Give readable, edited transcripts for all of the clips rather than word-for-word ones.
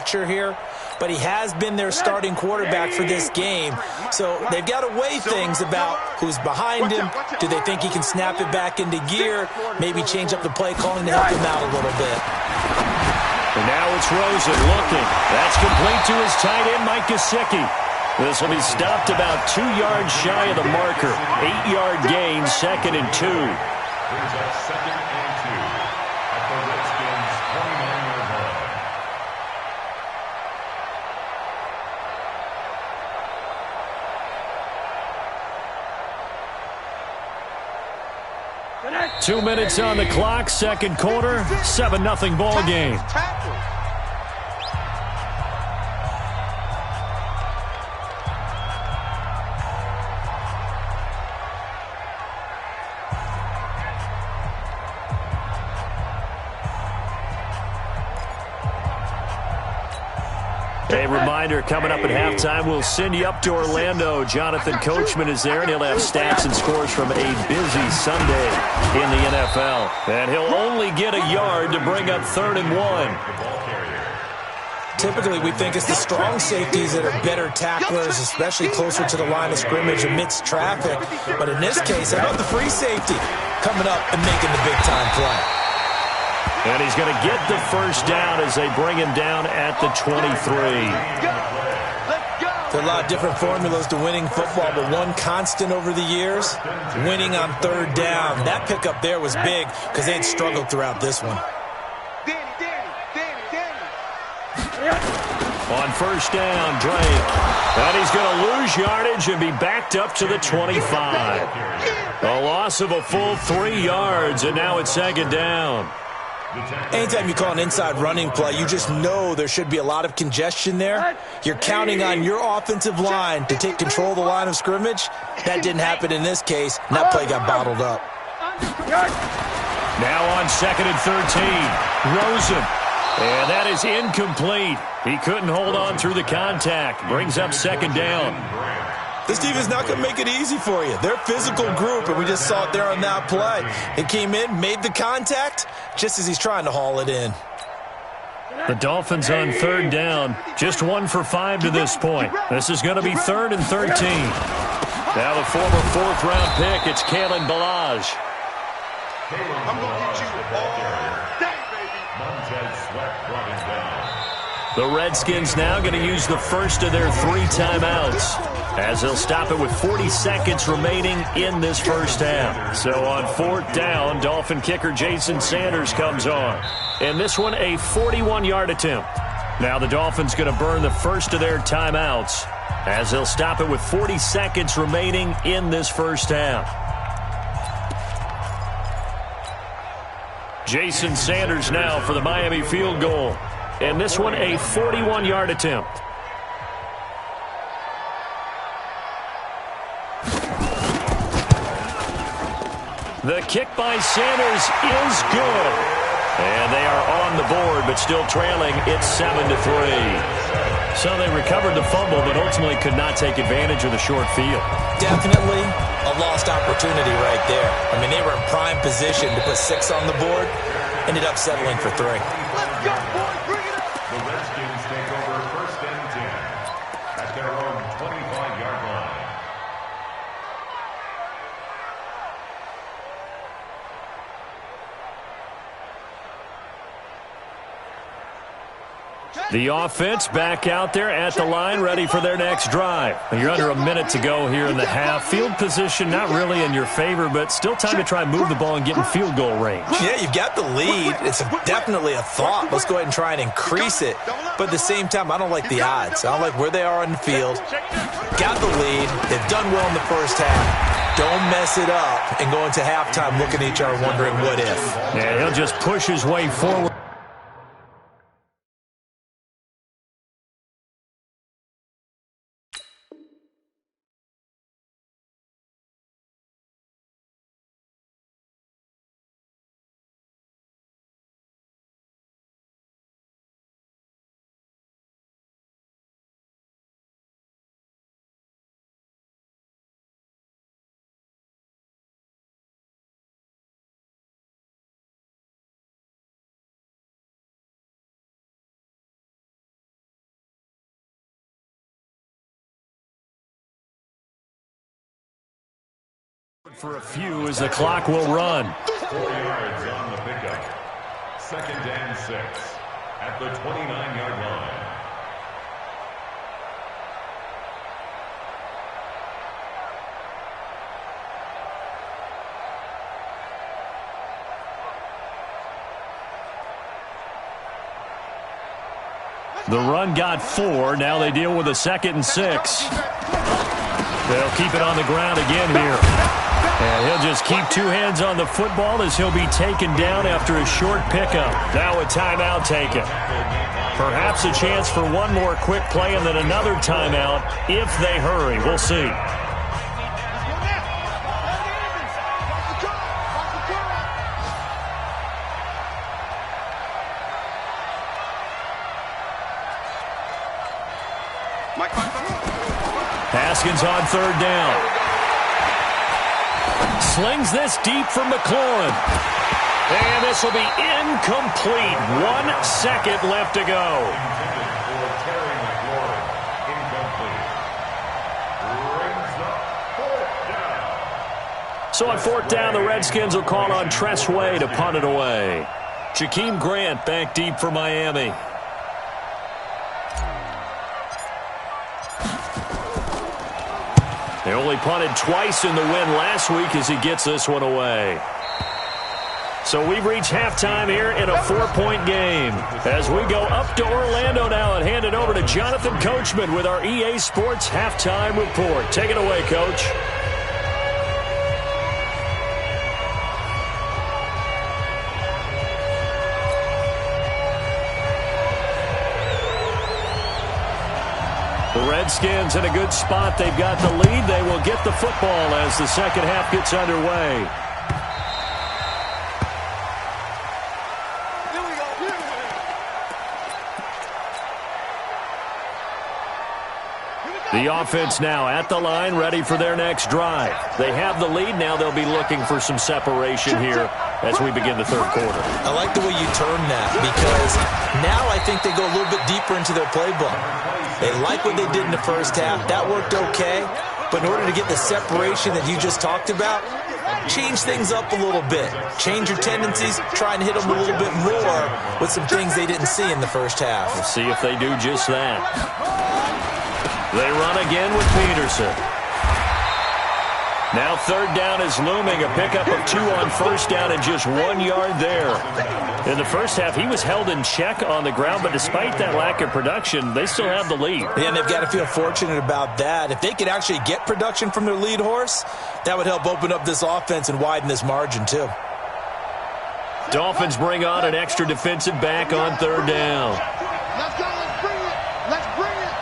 picture here, but he has been their starting quarterback for this game. So they've got to weigh things about who's behind him. Do they think he can snap it back into gear? Maybe change up the play calling to help him out a little bit. And now it's Rosen looking. That's complete to his tight end, Mike Gesicki. This will be stopped about 2 yards shy of the marker. 8-yard gain, 2nd and 2. Here's a 2nd and 2 at the Redskins' 29-yard line. Two minutes on the clock, second quarter, 7-0 ball game. A reminder, coming up at halftime, we'll send you up to Orlando. Jonathan Coachman is there, and he'll have stats and scores from a busy Sunday in the NFL. And he'll only get a yard to bring up 3rd and 1. Typically, we think it's the strong safeties that are better tacklers, especially closer to the line of scrimmage amidst traffic. But in this case, how about the free safety coming up and making the big-time play? And he's going to get the first down as they bring him down at the 23. There are a lot of different formulas to winning football, but one constant over the years, winning on 3rd down. That pickup there was big because they had struggled throughout this one. On 1st down, Drake. And he's going to lose yardage and be backed up to the 25. A loss of a full 3 yards, and now it's 2nd down. Anytime you call an inside running play, you just know there should be a lot of congestion there. You're counting on your offensive line to take control of the line of scrimmage. That didn't happen in this case, and that play got bottled up. Now on 2nd and 13, Rosen. And that is incomplete. He couldn't hold on through the contact. Brings up 2nd down. This team is not going to make it easy for you. They're a physical group, and we just saw it there on that play. It came in, made the contact, just as he's trying to haul it in. The Dolphins on 3rd down, just 1 for 5 to this point. This is going to be 3rd and 13. Now the former 4th-round pick, it's Kalen Ballage. I'm going to get you all day, baby. Montez Sweat brought him down. The Redskins now going to use the first of their 3 timeouts, as they'll stop it with 40 seconds remaining in this first half. So on 4th down, Dolphin kicker Jason Sanders comes on. And this one, a 41-yard attempt. Now the Dolphins going to burn the first of their timeouts, as they'll stop it with 40 seconds remaining in this first half. Jason Sanders now for the Miami field goal. And this one, a 41-yard attempt. The kick by Sanders is good. And they are on the board, but still trailing. It's 7-3. So they recovered the fumble, but ultimately could not take advantage of the short field. Definitely a lost opportunity right there. I mean, they were in prime position to put 6 on the board. Ended up settling for 3. Let's go, boys. Bring it up. The Redskins take over 1st and 10 at their own 25-yard line. The offense back out there at the line, ready for their next drive. You're under a minute to go here in the half. Field position not really in your favor, but still time to try and move the ball and get in field goal range. Yeah, you've got the lead. It's definitely a thought. Let's go ahead and try and increase it. But at the same time, I don't like the odds. I don't like where they are on the field. Got the lead. They've done well in the first half. Don't mess it up and go into halftime looking at each other wondering what if. Yeah, he'll just push his way forward. For a few as the clock will run. 4 yards on the pickup. 2nd and 6 at the 29-yard line. The run got 4. Now they deal with a 2nd and 6. They'll keep it on the ground again here. And he'll just keep 2 hands on the football as he'll be taken down after a short pickup. Now a timeout taken. Perhaps a chance for one more quick play and then another timeout if they hurry. We'll see. Haskins on 3rd down. Slings this deep from McLaurin. And this will be incomplete. 1 second left to go. So on 4th down, the Redskins will call on Tressway to punt it away. Jakeem Grant back deep for Miami. They only punted twice in the win last week as he gets this one away. So we've reached halftime here in a 4-point game. As we go up to Orlando now and hand it over to Jonathan Coachman with our EA Sports Halftime Report. Take it away, Coach. The Redskins in a good spot. They've got the lead. They will get the football as the second half gets underway. The offense now at the line, ready for their next drive. They have the lead. Now they'll be looking for some separation here as we begin the 3rd quarter. I like the way you term that because now I think they go a little bit deeper into their playbook. They like what they did in the first half. That worked okay. But in order to get the separation that you just talked about, change things up a little bit. Change your tendencies. Try and hit them a little bit more with some things they didn't see in the first half. We'll see if they do just that. They run again with Peterson. Now 3rd down is looming. A pickup of 2 on 1st down and just 1 yard there. In the first half, he was held in check on the ground, but despite that lack of production, they still have the lead. Yeah, and they've got to feel fortunate about that. If they could actually get production from their lead horse, that would help open up this offense and widen this margin too. Dolphins bring on an extra defensive back on 3rd down. Let's go, let's bring it. Let's bring it.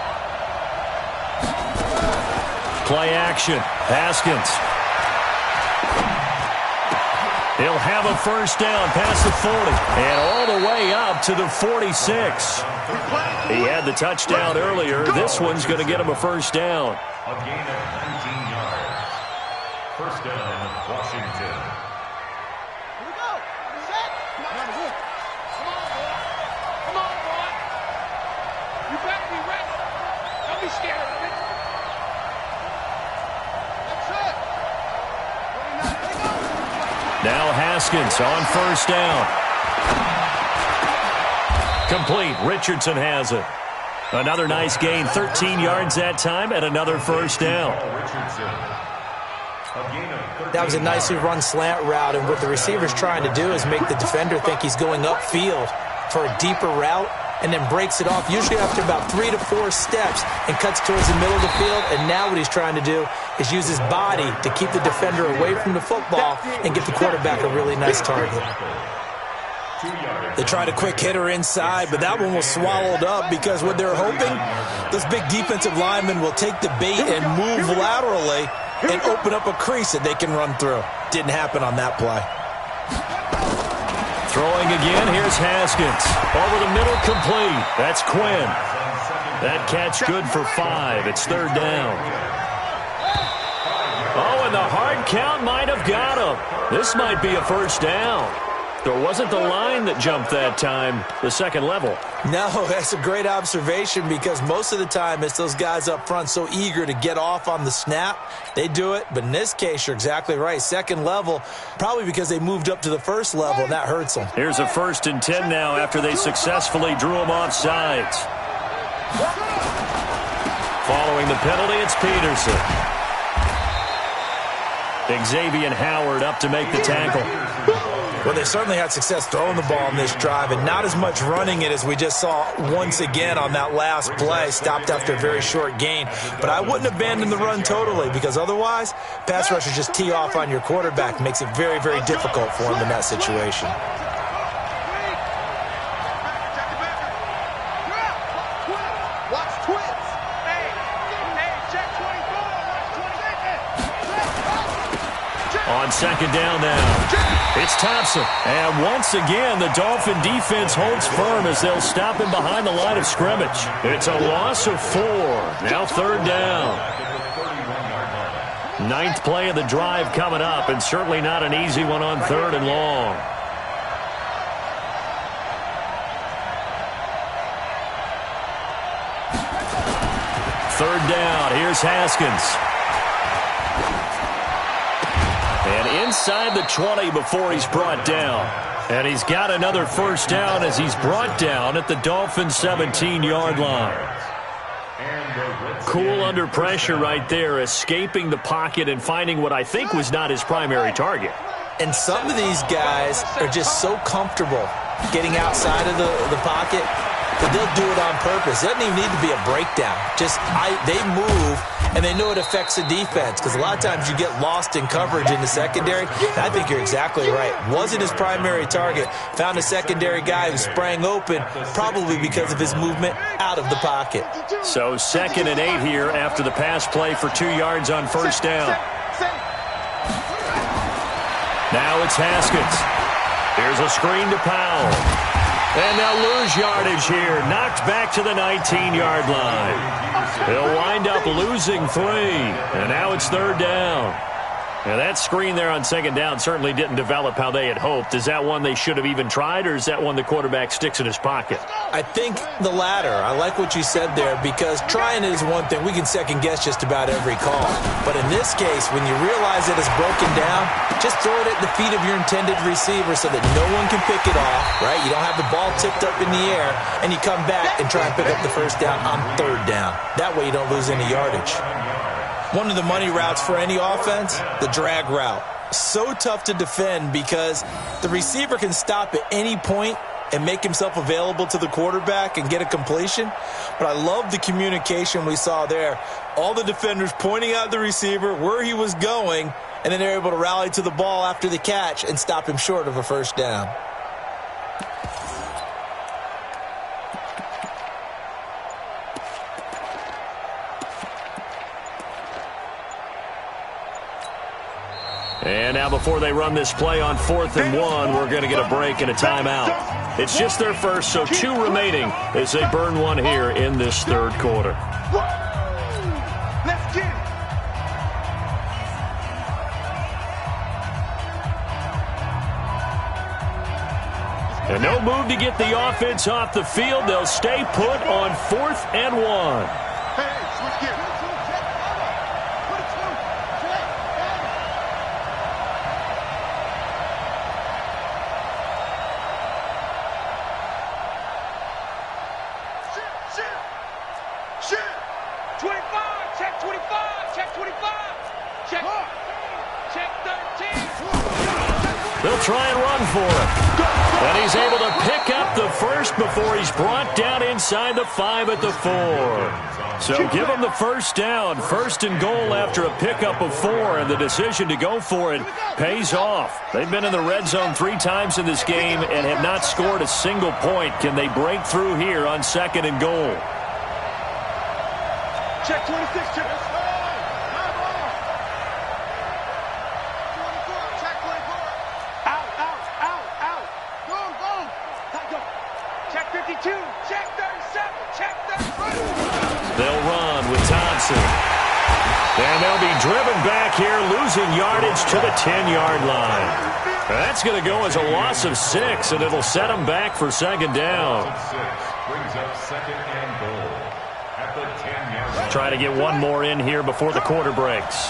Play action. Haskins. He'll have a 1st down past the 40 and all the way up to the 46. He had the touchdown earlier. This one's going to get him a 1st down. A gain of 19 yards. 1st down, Washington. Here we go. Set. Come on, boy. Come on, boy. You better be ready. Don't be scared of it. That's it. Now Haskins on 1st down. Complete. Richardson has it. Another nice gain. 13 yards that time and another 1st down. That was a nicely run slant route, and what the receiver's trying to do is make the defender think he's going upfield for a deeper route and then breaks it off, usually after about 3 to 4 steps, and cuts towards the middle of the field. And now what he's trying to do is use his body to keep the defender away from the football and get the quarterback a really nice target. They tried a quick hitter inside, but that one was swallowed up because what they're hoping, those big defensive linemen will take the bait and move laterally and open up a crease that they can run through. Didn't happen on that play. Throwing again, here's Haskins. Over the middle, complete. That's Quinn. That catch good for 5. It's 3rd down. Oh, and the hard count might have got him. This might be a 1st down. So it wasn't the line that jumped that time, the second level. No, that's a great observation because most of the time it's those guys up front so eager to get off on the snap. They do it, but in this case, you're exactly right. Second level, probably because they moved up to the first level, and that hurts them. Here's a 1st and 10 now after they successfully drew him off sides. Following the penalty, it's Peterson. Xavier Howard up to make the tackle. Well, they certainly had success throwing the ball in this drive and not as much running it as we just saw once again on that last play. Stopped after a very short gain. But I wouldn't abandon the run totally because otherwise, pass rushers just tee off on your quarterback. Makes it very, very difficult for him in that situation. On 2nd down now, it's Thompson. And once again, the Dolphin defense holds firm as they'll stop him behind the line of scrimmage. It's a loss of 4. Now 3rd down. 9th play of the drive coming up, and certainly not an easy one on 3rd and long. Third down, here's Haskins. And inside the 20 before he's brought down. And he's got another 1st down as he's brought down at the Dolphins' 17-yard line. Cool under pressure right there, escaping the pocket and finding what I think was not his primary target. And some of these guys are just so comfortable getting outside of the pocket that they'll do it on purpose. It doesn't even need to be a breakdown. They move, and they know it affects the defense because a lot of times you get lost in coverage in the secondary. And I think you're exactly right. Wasn't his primary target. Found a secondary guy who sprang open, probably because of his movement out of the pocket. So 2nd and 8 here after the pass play for 2 yards on 1st down. Now it's Haskins. Here's a screen to Powell. And they'll lose yardage here. Knocked back to the 19-yard line. They'll wind up losing 3. And now it's 3rd down. Now that screen there on 2nd down certainly didn't develop how they had hoped. Is that one they should have even tried, or is that one the quarterback sticks in his pocket? I think the latter. I like what you said there because trying is one thing. We can second-guess just about every call. But in this case, when you realize that it's broken down, just throw it at the feet of your intended receiver so that no one can pick it off, right? You don't have the ball tipped up in the air, and you come back and try and pick up the 1st down on 3rd down. That way you don't lose any yardage. One of the money routes for any offense, the drag route. So tough to defend because the receiver can stop at any point and make himself available to the quarterback and get a completion. But I love the communication we saw there. All the defenders pointing out the receiver, where he was going, and then they're able to rally to the ball after the catch and stop him short of a 1st down. And now before they run this play on 4th and 1, we're going to get a break and a timeout. It's just their first, so 2 remaining as they burn 1 here in this 3rd quarter. Let's get it. And no move to get the offense off the field. They'll stay put on 4th and 1. Hey, switch gears. Shit! 25! Check 25! Check 25! Check 13! They'll try and run for it. And he's able to pick up the 1st before he's brought down inside the 5 at the 4. So give him the 1st down. 1st and goal after a pickup of 4. And the decision to go for it pays off. They've been in the red zone 3 times in this game and have not scored a single point. Can they break through here on 2nd and goal? Check 26, check. Check 24. Out. Boom. Go. Check 52. Check 37. Check 33. They'll run with Thompson. And they'll be driven back here, losing yardage to the 10-yard line. That's going to go as a loss of 6, and it'll set them back for second down. Brings up second and goal at the 10-yard line. Try to get one more in here before the quarter breaks.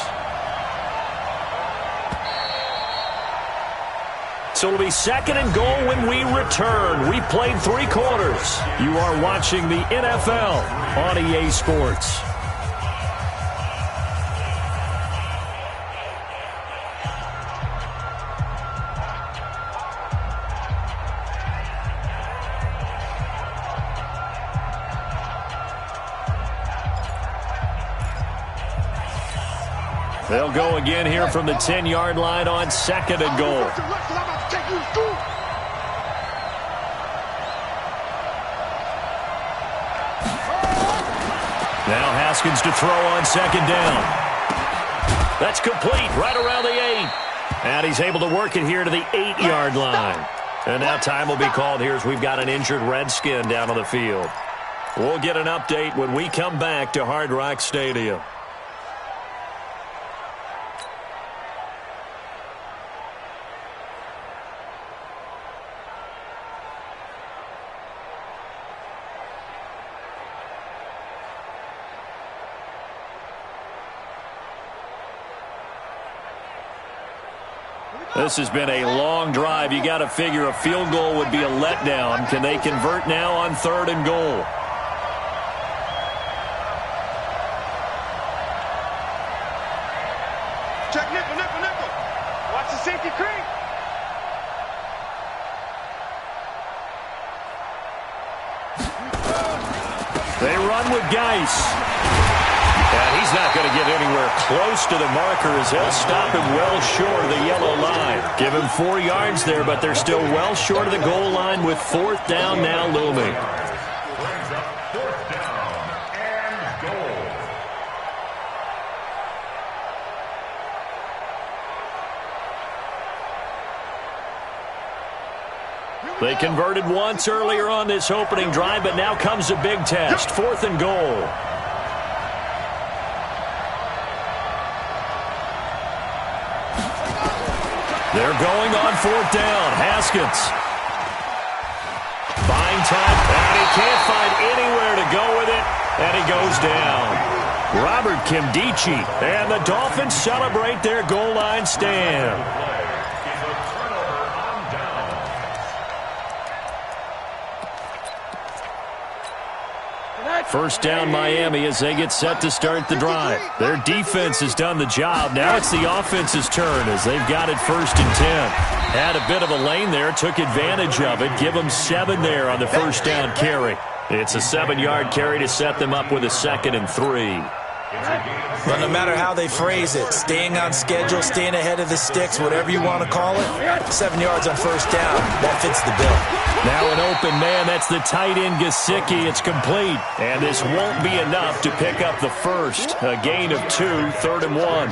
So it'll be second and goal when we return. We've played 3 quarters. You are watching the NFL on EA Sports. They'll go again here from the 10-yard line on second and goal. Now Haskins to throw on second down. That's complete right around the 8. And he's able to work it here to the 8-yard line. And now time will be called here as we've got an injured Redskin down on the field. We'll get an update when we come back to Hard Rock Stadium. This has been a long drive. You got to figure a field goal would be a letdown. Can they convert now on third and goal? Check nickel, nickel, nickel. Watch the safety creep. They run with Geis. And he's not going to get anywhere close to the marker as they'll stop him well short of the yellow line. Give him 4 yards there, but they're still well short of the goal line with fourth down now looming. Brings up fourth down and goal. They converted once earlier on this opening drive, but now comes a big test. Fourth and goal. They're going on fourth down. Haskins. Buying time, and he can't find anywhere to go with it, and he goes down. Robert Kimdichie, and the Dolphins celebrate their goal line stand. First down Miami as they get set to start the drive. Their defense has done the job. Now it's the offense's turn as they've got it first and 10. Had a bit of a lane there, took advantage of it. Give them 7 there on the first down carry. It's a 7-yard carry to set them up with a second and 3. But no matter how they phrase it, staying on schedule, staying ahead of the sticks, whatever you want to call it, 7 yards on first down, that fits the bill. Now an open man, that's the tight end Gesicki. It's complete, and this won't be enough to pick up the first. A gain of 2, third and 1.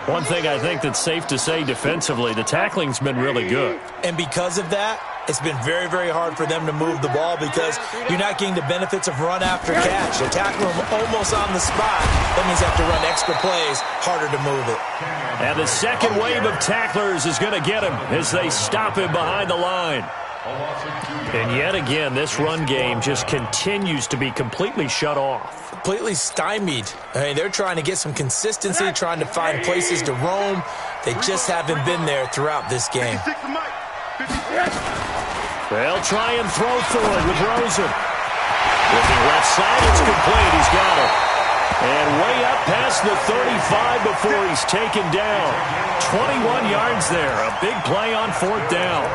One thing I think that's safe to say defensively, the tackling's been really good. And because of that, it's been very, very hard for them to move the ball because you're not getting the benefits of run after catch. They're tackling them almost on the spot. That means they have to run extra plays, harder to move it. And the second wave of tacklers is going to get him as they stop him behind the line. And yet again, this run game just continues to be completely shut off. Completely stymied. I mean, they're trying to get some consistency, trying to find places to roam. They just haven't been there throughout this game. They'll try and throw for it with Rosen. Looking left side, it's complete. He's got it. And way up past the 35 before he's taken down. 21 yards there. A big play on fourth down.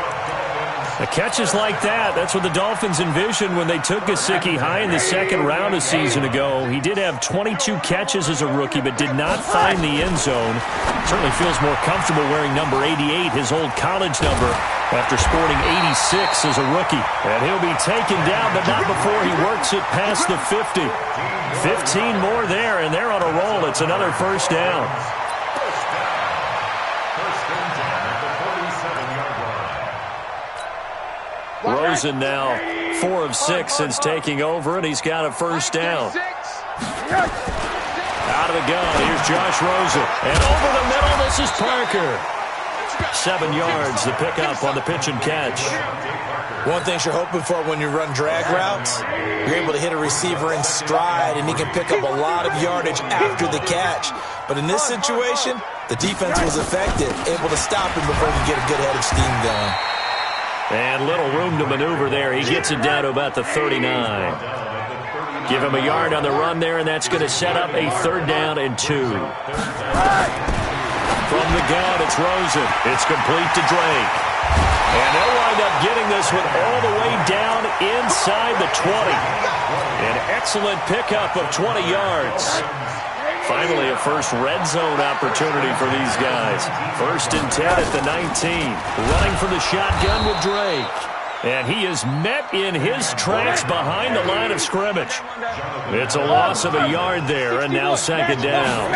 The catches like that, that's what the Dolphins envisioned when they took Gesicki high in the second round a season ago. He did have 22 catches as a rookie, but did not find the end zone. Certainly feels more comfortable wearing number 88, his old college number, after sporting 86 as a rookie. And he'll be taken down, but not before he works it past the 50. 15 more there, and they're on a roll. It's another first down. Rosen now 4 of 6 since taking over, and he's got a first down. Out of the gun, here's Josh Rosen. And over the middle, this is Parker. 7 yards, the pickup on the pitch and catch. One thing you're hoping for when you run drag routes, you're able to hit a receiver in stride, and he can pick up a lot of yardage after the catch. But in this situation, the defense was effective, able to stop him before he could get a good head of steam going. And little room to maneuver there. He gets it down to about the 39. Give him a yard on the run there, and that's going to set up a 3rd down and 2. From the gun, it's Rosen. It's complete to Drake. And they'll wind up getting this one all the way down inside the 20. An excellent pickup of 20 yards. Finally, a first red zone opportunity for these guys. 1st and 10 at the 19. Running from the shotgun with Drake. And he is met in his tracks behind the line of scrimmage. It's a loss of a yard there, and now 2nd down.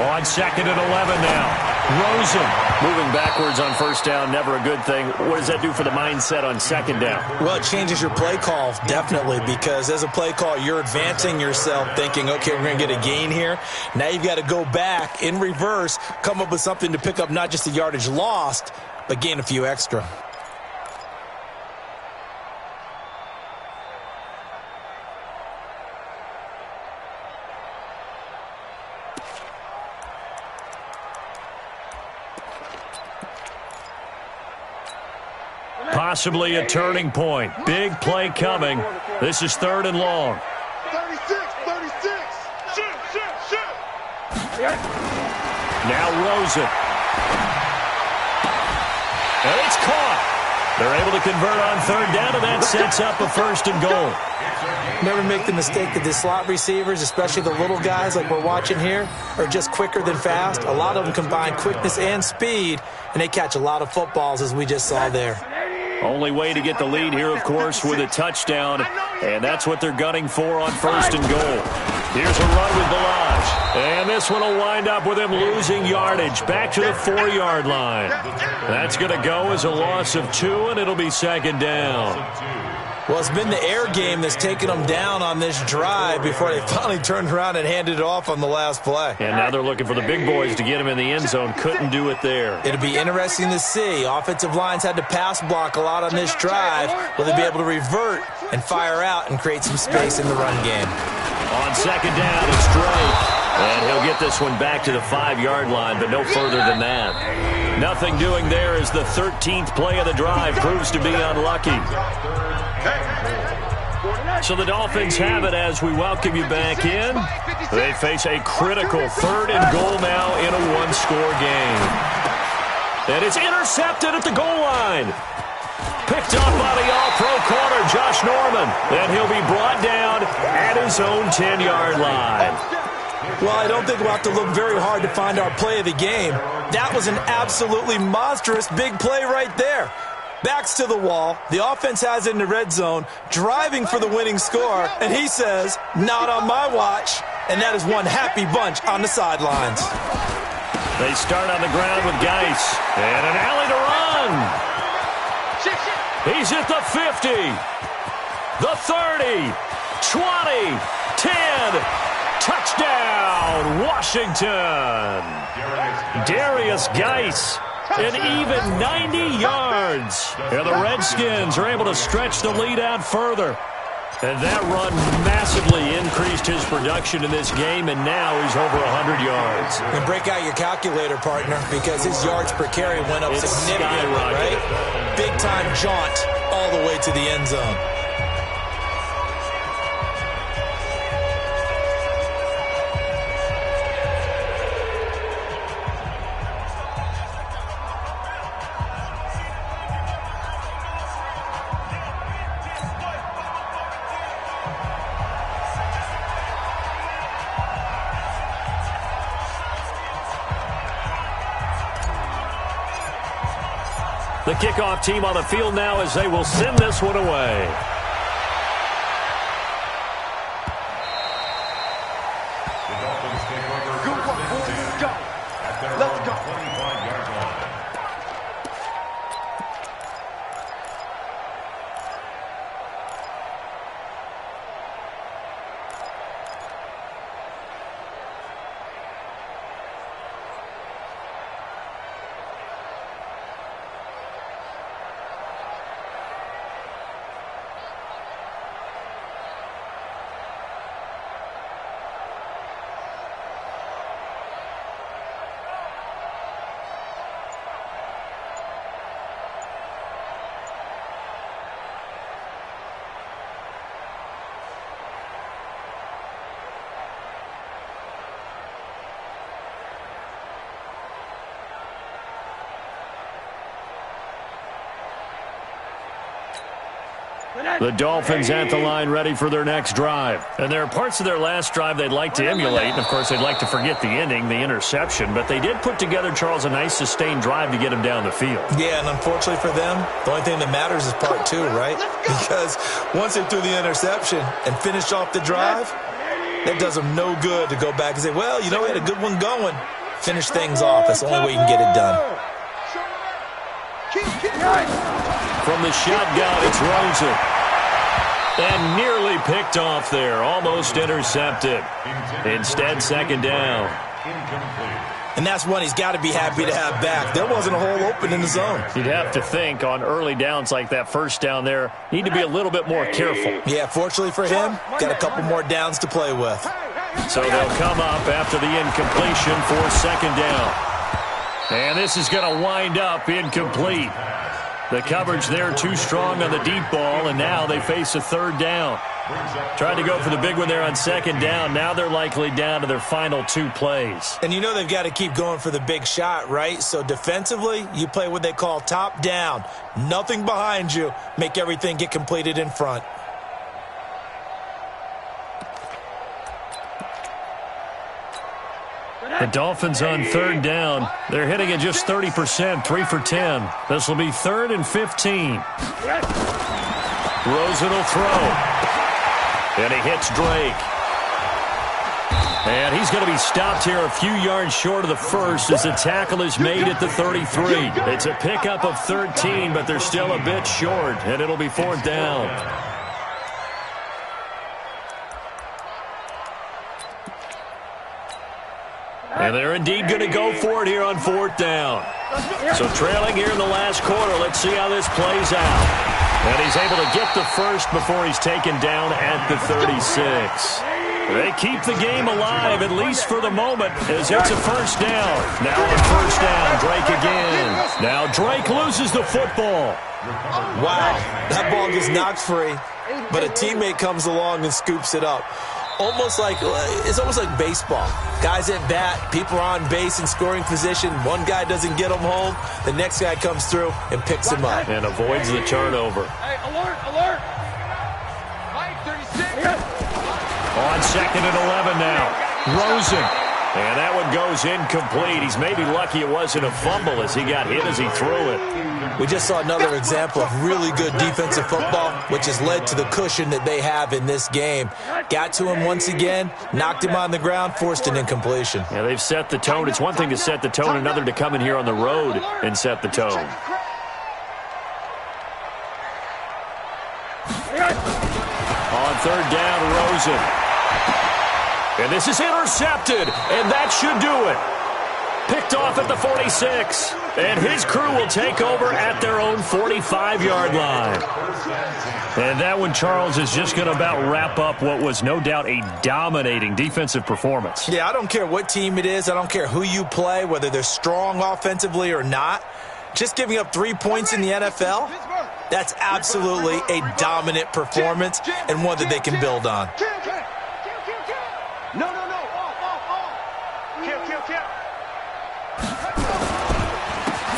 On 2nd and 11 now. Rosen moving backwards on 1st down, never a good thing. What does that do for the mindset on 2nd down? Well, it changes your play call, definitely, because as a play call, you're advancing yourself thinking, okay, we're going to get a gain here. Now you've got to go back in reverse, come up with something to pick up not just the yardage lost, but gain a few extra. Possibly a turning point. Big play coming. This is 3rd and long. 36. Shoot. Now Rosen. And it's caught. They're able to convert on 3rd down, and that sets up a 1st and goal. Never make the mistake that the slot receivers, especially the little guys like we're watching here, are just quicker than fast. A lot of them combine quickness and speed, and they catch a lot of footballs, as we just saw there. Only way to get the lead here, of course, with a touchdown, and that's what they're gunning for on 1st and goal. Here's a run with Balaj, and this one will wind up with him losing yardage back to the 4-yard line. That's going to go as a loss of 2, and it'll be 2nd down. Well, it's been the air game that's taken them down on this drive before they finally turned around and handed it off on the last play. And now they're looking for the big boys to get him in the end zone. Couldn't do it there. It'll be interesting to see. Offensive lines had to pass block a lot on this drive. Will they be able to revert and fire out and create some space in the run game? On 2nd down, it's Drake. And he'll get this one back to the 5-yard line, but no further than that. Nothing doing there as the 13th play of the drive proves to be unlucky. So the Dolphins have it as we welcome you back in. They face a critical 3rd and goal now in a 1-score game. And it's intercepted at the goal line. Picked up by the all-pro corner, Josh Norman. And he'll be brought down at his own 10-yard line. Well, I don't think we'll have to look very hard to find our play of the game. That was an absolutely monstrous big play right there. Backs to the wall. The offense has it in the red zone, driving for the winning score, and he says, not on my watch. And that is one happy bunch on the sidelines. They start on the ground with Geis. And an alley to run. He's at the 50, the 30, 20, 10. Touchdown, Washington. Darius Geis. An even 90 yards. And the Redskins are able to stretch the lead out further. And that run massively increased his production in this game, and now he's over 100 yards. And break out your calculator, partner, because his yards per carry went up significantly, right? Big-time jaunt all the way to the end zone. The kickoff team on the field now as they will send this one away. The Dolphins take over. Good one, boys. Let's go. At their Let's own go. 25-yard line. The Dolphins at the line ready for their next drive. And there are parts of their last drive they'd like to emulate. And, of course, they'd like to forget the ending, the interception. But they did put together, Charles, a nice sustained drive to get him down the field. Yeah, and unfortunately for them, the only thing that matters is part two, right? Because once they threw the interception and finished off the drive, that does them no good to go back and say, well, you know, we had a good one going. Finish things off. That's the only way you can get it done. From the shotgun, it's Rosen. And nearly picked off there. Almost intercepted. Instead, second down. And that's one he's got to be happy to have back. There wasn't a hole open in the zone. You'd have to think on early downs like that first down there, need to be a little bit more careful. Yeah, fortunately for him, got a couple more downs to play with. So they'll come up after the incompletion for second down. And this is going to wind up incomplete. The coverage there too strong on the deep ball, and now they face a third down. Tried to go for the big one there on second down. Now they're likely down to their final two plays. And you know they've got to keep going for the big shot, right? So defensively, you play what they call top down. Nothing behind you. Make everything get completed in front. The Dolphins on third down. They're hitting at just 30%, 3 for 10. This will be 3rd and 15. Rosen will throw. And he hits Drake. And he's going to be stopped here a few yards short of the first as the tackle is made at the 33. It's a pickup of 13, but they're still a bit short, and it'll be 4th down. And they're indeed going to go for it here on 4th down. So trailing here in the last quarter, let's see how this plays out. And he's able to get the first before he's taken down at the 36. They keep the game alive, at least for the moment, as it's a first down. Now on first down, Drake again. Now Drake loses the football. Wow, that ball gets knocked free, but a teammate comes along and scoops it up. It's almost like baseball. Guys at bat, people are on base in scoring position. One guy doesn't get them home. The next guy comes through and picks him up. And avoids the turnover. Hey, alert, alert. Mike, 36. On 2nd and 11 now. Rosen. And that one goes incomplete. He's maybe lucky it wasn't a fumble as he got hit as he threw it. We just saw another example of really good defensive football, which has led to the cushion that they have in this game. Got to him once again, knocked him on the ground, forced an incompletion. Yeah, they've set the tone. It's one thing to set the tone, another to come in here on the road and set the tone. On 3rd down, Rosen. And this is intercepted, and that should do it. Picked off at the 46, and his crew will take over at their own 45-yard line. And that one, Charles, is just going to about wrap up what was no doubt a dominating defensive performance. Yeah, I don't care what team it is. I don't care who you play, whether they're strong offensively or not. Just giving up 3 points in the NFL, that's absolutely a dominant performance and one that they can build on. No. Kill.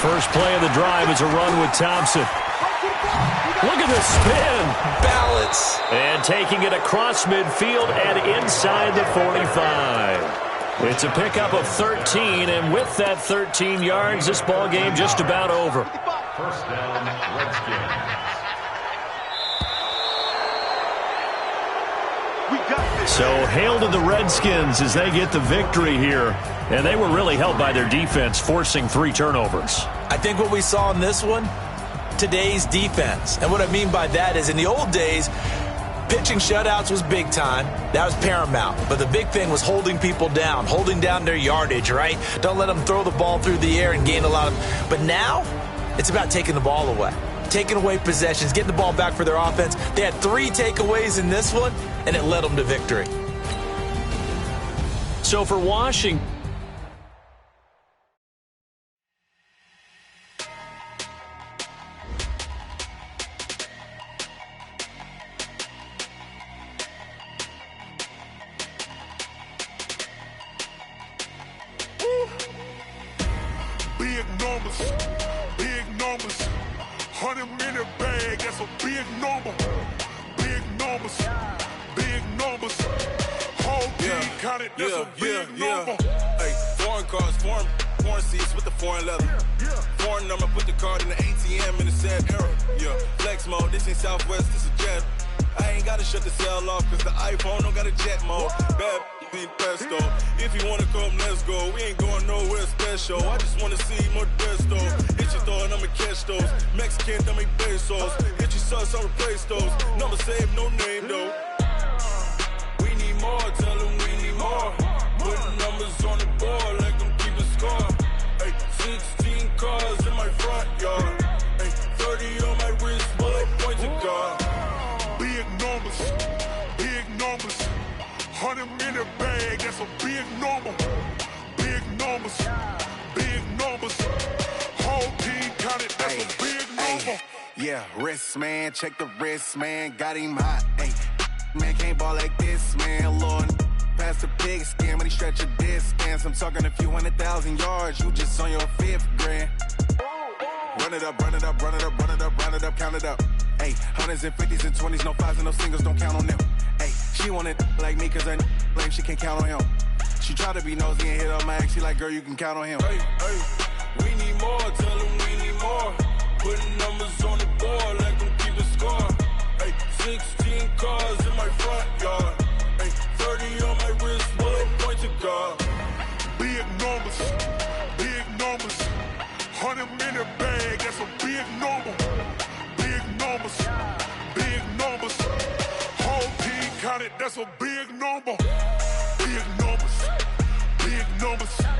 First play of the drive is a run with Thompson. Look at the spin. Balance. And taking it across midfield and inside the 45. It's a pickup of 13, and with that 13 yards, this ball game just about over. First down, Redskins. So hail to the Redskins as they get the victory here. And they were really helped by their defense, forcing 3 turnovers. I think what we saw in this one, today's defense. And what I mean by that is in the old days, pitching shutouts was big time. That was paramount. But the big thing was holding people down, holding down their yardage, right? Don't let them throw the ball through the air and gain a lot of... But now, it's about taking the ball away. Taking away possessions, getting the ball back for their offense. They had 3 takeaways in this one, and it led them to victory. So for Washington... Big numbers, 100 minute bag, that's a big number. numbers. Big numbers. Whole team counted, that's a big number. Hey, foreign cars, foreign seats with the foreign leather. Foreign number, put the card in the ATM in the sad era. Yeah, flex mode, this ain't Southwest, this is jet. I ain't gotta shut the cell off, cause the iPhone don't got a jet mode. Bad beat pesto. If you wanna come, let's go. We ain't going nowhere special. I just wanna see more Modesto. Hit your thought, I'ma catch those. Mexican, dummy pesos. Hit your sauce, I'll replace those. Number save, no name though. We need more, tell them we need more. Putting numbers on the board like I'm keeping score. Hey, 16 cars in my front yard. Hey, 30 on my wrist, bullet point to God. Big numbers, big numbers. 100 in the bag, that's a big number. Big numbers, big numbers. Whole team counted, that's a big number. Yeah, wrist man, check the wrist man, got him hot. Ay, man can't ball like this, man. Lord, past the pig skin, but he stretch a distance. I'm talking a few 100,000 yards, you just on your 5th grand. Run it up, run it up, run it up, run it up, run it up, count it up. Ay, 100s and 50s and 20s, no 5s and no singles, don't count on them. Ay, she want it like me, cause her lame, she can't count on him. She try to be nosy and hit on my ex, she like, girl, you can count on him. Hey, hey, we need more, tell them we need more. Putting numbers on the board like I'm keeping score. Hey, 16 cars in my front yard. Hey, 30 on my wrist, bullet point to God. Big numbers, big numbers. 100 in the bag, that's a big number. Big numbers, big numbers. Whole team counted, that's a big number. Big numbers, big numbers.